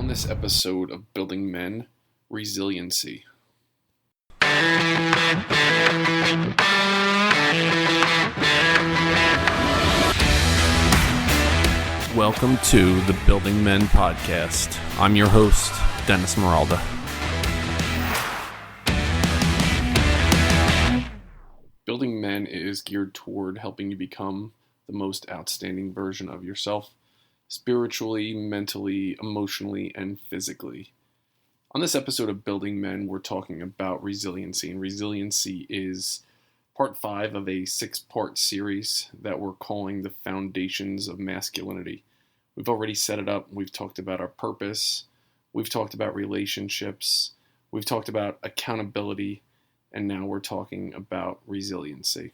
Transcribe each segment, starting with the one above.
this episode of Building Men, Resiliency. Welcome to the Building Men podcast. I'm your host, Dennis Meralda. Building Men is geared toward helping you become the most outstanding version of yourself, spiritually, mentally, emotionally, and physically. On this episode of Building Men, we're talking about resiliency, and resiliency is part 5 of a 6-part series that we're calling the Foundations of Masculinity. We've already set it up. We've talked about our purpose. We've talked about relationships. We've talked about accountability, and now we're talking about resiliency.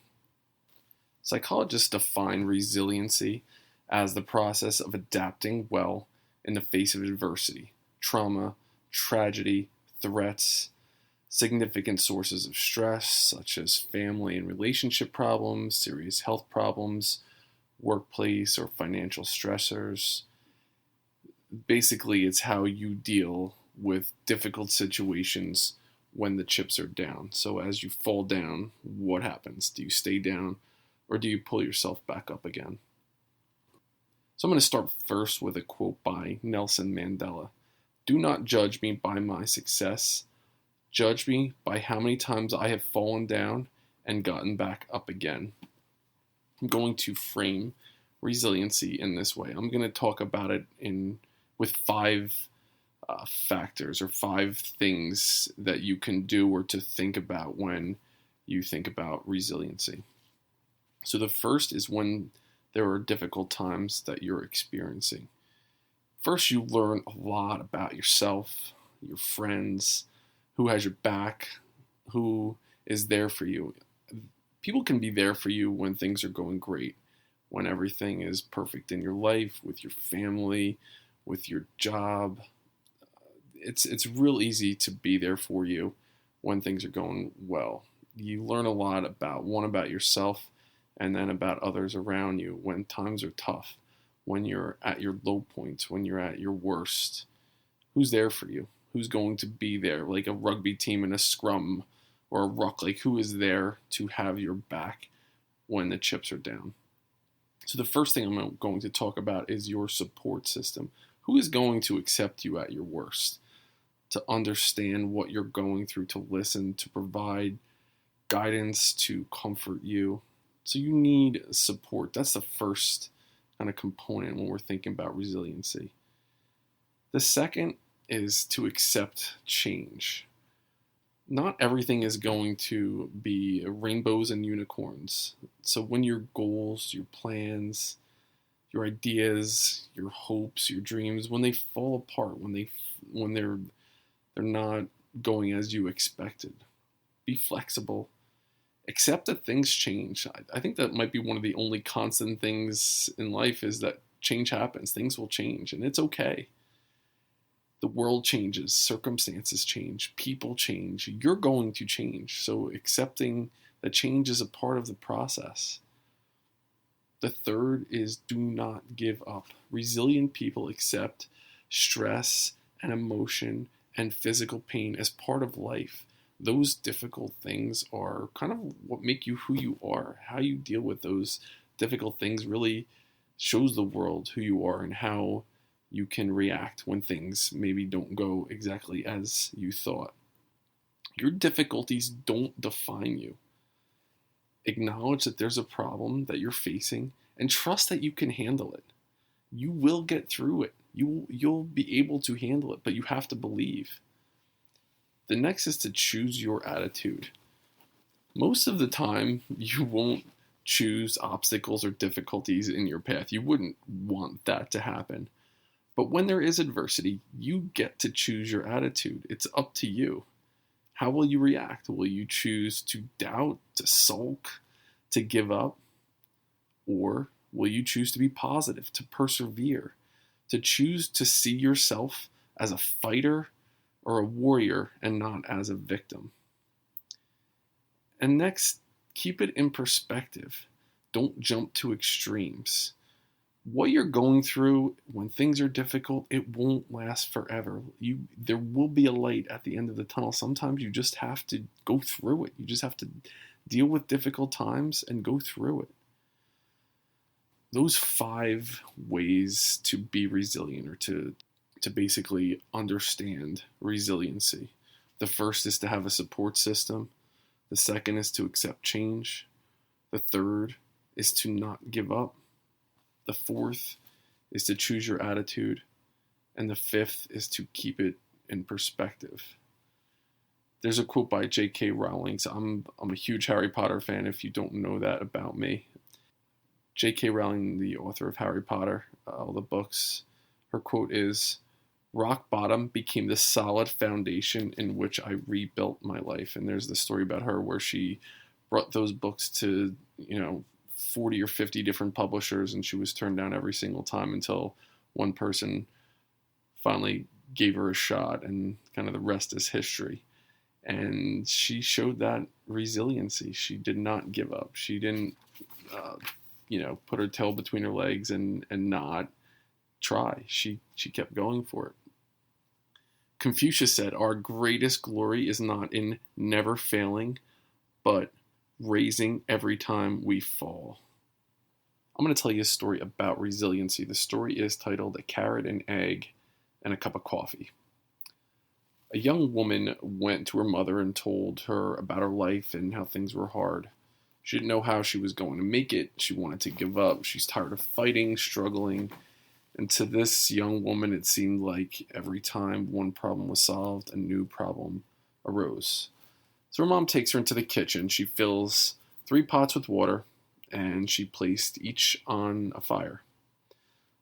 Psychologists define resiliency as the process of adapting well in the face of adversity, trauma, tragedy, threats, significant sources of stress such as family and relationship problems, serious health problems, workplace or financial stressors. Basically, it's how you deal with difficult situations when the chips are down. So as you fall down, what happens? Do you stay down or do you pull yourself back up again? So I'm going to start first with a quote by Nelson Mandela. "Do not judge me by my success. Judge me by how many times I have fallen down and gotten back up again." I'm going to frame resiliency in this way. I'm going to talk about it with 5 factors or 5 things that you can do or to think about when you think about resiliency. So the first is when there are difficult times that you're experiencing. First, you learn a lot about yourself, your friends, who has your back, who is there for you. People can be there for you when things are going great, when everything is perfect in your life, with your family, with your job. It's real easy to be there for you when things are going well. You learn a lot about yourself and then about others around you when times are tough, when you're at your low points, when you're at your worst. Who's there for you? Who's going to be there? Like a rugby team in a scrum or a ruck, like who is there to have your back when the chips are down? So the first thing I'm going to talk about is your support system. Who is going to accept you at your worst, to understand what you're going through, to listen, to provide guidance, to comfort you? So you need support. That's the first kind of component when we're thinking about resiliency. The second is to accept change. Not everything is going to be rainbows and unicorns. So when your goals, your plans, your ideas, your hopes, your dreams, when they fall apart, when they're not going as you expected, be flexible. Accept that things change. I think that might be one of the only constant things in life is that change happens. Things will change, and it's okay. The world changes, circumstances change, people change. You're going to change. So accepting that change is a part of the process. The third is do not give up. Resilient people accept stress and emotion and physical pain as part of life. Those difficult things are kind of what make you who you are. How you deal with those difficult things really shows the world who you are and how you can react when things maybe don't go exactly as you thought. Your difficulties don't define you. Acknowledge that there's a problem that you're facing and trust that you can handle it. You will get through it. You'll be able to handle it, but you have to believe. The next is to choose your attitude. Most of the time, you won't choose obstacles or difficulties in your path. You wouldn't want that to happen. But when there is adversity, you get to choose your attitude. It's up to you. How will you react? Will you choose to doubt, to sulk, to give up? Or will you choose to be positive, to persevere, to choose to see yourself as a fighter or a warrior and not as a victim? And next, keep it in perspective. Don't jump to extremes. What you're going through when things are difficult, it won't last forever. There will be a light at the end of the tunnel. Sometimes you just have to go through it. You just have to deal with difficult times and go through it. Those 5 ways to be resilient, or to basically understand resiliency. The first is to have a support system. The second is to accept change. The third is to not give up. The fourth is to choose your attitude. And the fifth is to keep it in perspective. There's a quote by J.K. Rowling. So I'm a huge Harry Potter fan, if you don't know that about me. J.K. Rowling, the author of Harry Potter, all the books, her quote is, "Rock bottom became the solid foundation in which I rebuilt my life." And there's the story about her where she brought those books to, 40 or 50 different publishers, and she was turned down every single time until one person finally gave her a shot, and kind of the rest is history. And she showed that resiliency. She did not give up. She didn't, put her tail between her legs and not try. She kept going for it. Confucius said, "Our greatest glory is not in never failing, but raising every time we fall." I'm going to tell you a story about resiliency. The story is titled "A Carrot, an Egg, and a Cup of Coffee." A young woman went to her mother and told her about her life and how things were hard. She didn't know how she was going to make it. She wanted to give up. She's tired of fighting, struggling. And to this young woman, it seemed like every time one problem was solved, a new problem arose. So her mom takes her into the kitchen. She fills 3 pots with water, and she placed each on a fire.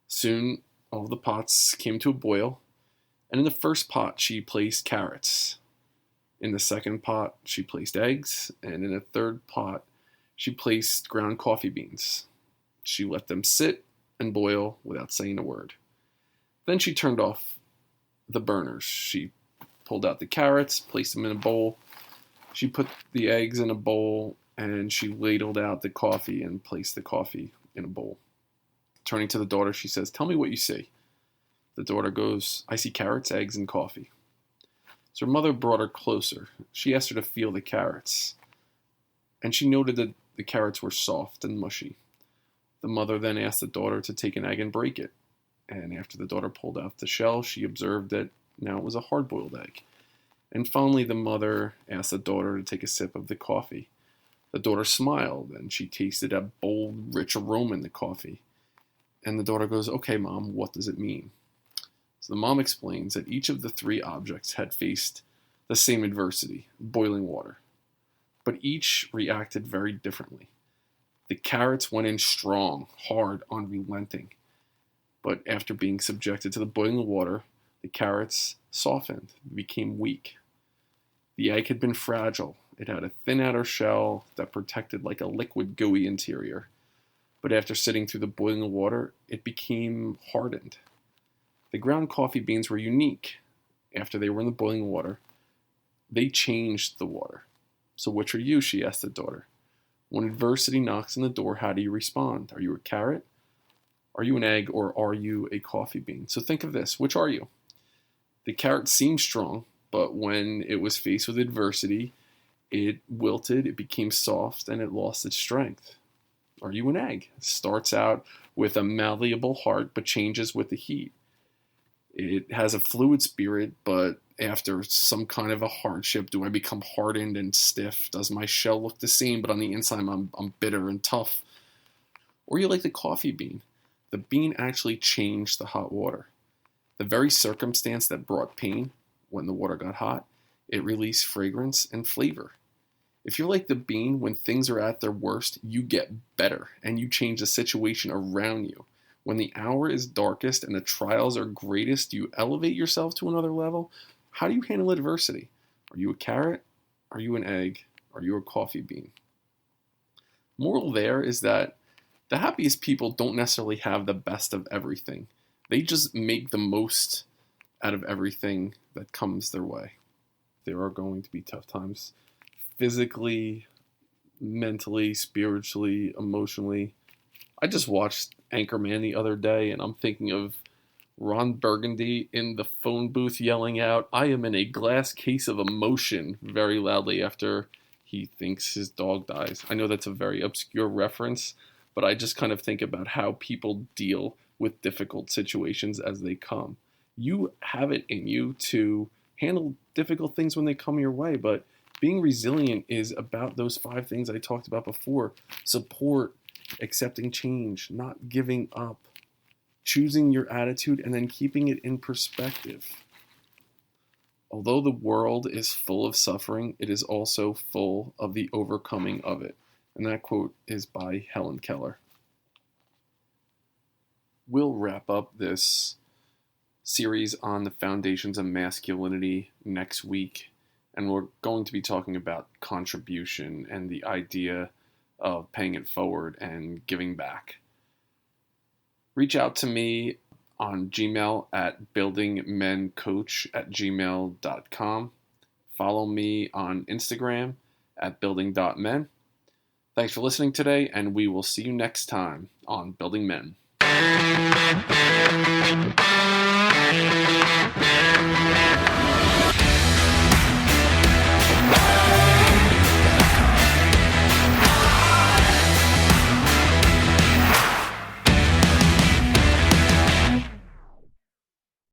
Soon, all the pots came to a boil, and in the first pot, she placed carrots. In the second pot, she placed eggs, and in the third pot, she placed ground coffee beans. She let them sit and boil without saying a word. Then she turned off the burners. She pulled out the carrots, placed them in a bowl. She put the eggs in a bowl, and she ladled out the coffee and placed the coffee in a bowl. Turning to the daughter, she says, "Tell me what you see." The daughter goes, "I see carrots, eggs, and coffee." So her mother brought her closer. She asked her to feel the carrots, and she noted that the carrots were soft and mushy. The mother then asked the daughter to take an egg and break it. And after the daughter pulled out the shell, she observed that now it was a hard-boiled egg. And finally, the mother asked the daughter to take a sip of the coffee. The daughter smiled, and she tasted a bold, rich aroma in the coffee. And the daughter goes, "Okay, Mom, what does it mean?" So the mom explains that each of the 3 objects had faced the same adversity, boiling water. But each reacted very differently. The carrots went in strong, hard, unrelenting. But after being subjected to the boiling water, the carrots softened, became weak. The egg had been fragile. It had a thin outer shell that protected like a liquid, gooey interior. But after sitting through the boiling water, it became hardened. The ground coffee beans were unique. After they were in the boiling water, they changed the water. "So which are you?" she asked the daughter. "When adversity knocks on the door, how do you respond? Are you a carrot? Are you an egg? Or are you a coffee bean?" So think of this. Which are you? The carrot seemed strong, but when it was faced with adversity, it wilted, it became soft, and it lost its strength. Are you an egg? It starts out with a malleable heart, but changes with the heat. It has a fluid spirit, but after some kind of a hardship, do I become hardened and stiff? Does my shell look the same, but on the inside I'm bitter and tough? Or you like the coffee bean? The bean actually changed the hot water. The very circumstance that brought pain, when the water got hot, it released fragrance and flavor. If you're like the bean, when things are at their worst, you get better and you change the situation around you. When the hour is darkest and the trials are greatest, do you elevate yourself to another level? How do you handle adversity? Are you a carrot? Are you an egg? Are you a coffee bean? Moral there is that the happiest people don't necessarily have the best of everything. They just make the most out of everything that comes their way. There are going to be tough times, physically, mentally, spiritually, emotionally. I just watched Anchorman the other day, and I'm thinking of Ron Burgundy in the phone booth yelling out, "I am in a glass case of emotion," very loudly after he thinks his dog dies. I know that's a very obscure reference, but I just kind of think about how people deal with difficult situations as they come. You have it in you to handle difficult things when they come your way, but being resilient is about those five things I talked about before: support, accepting change, not giving up, choosing your attitude, and then keeping it in perspective. Although the world is full of suffering, it is also full of the overcoming of it. And that quote is by Helen Keller. We'll wrap up this series on the foundations of masculinity next week, and we're going to be talking about contribution and the idea of paying it forward and giving back. Reach out to me on Gmail at buildingmencoach@gmail.com. Follow me on Instagram at building.men. Thanks for listening today, and we will see you next time on Building Men.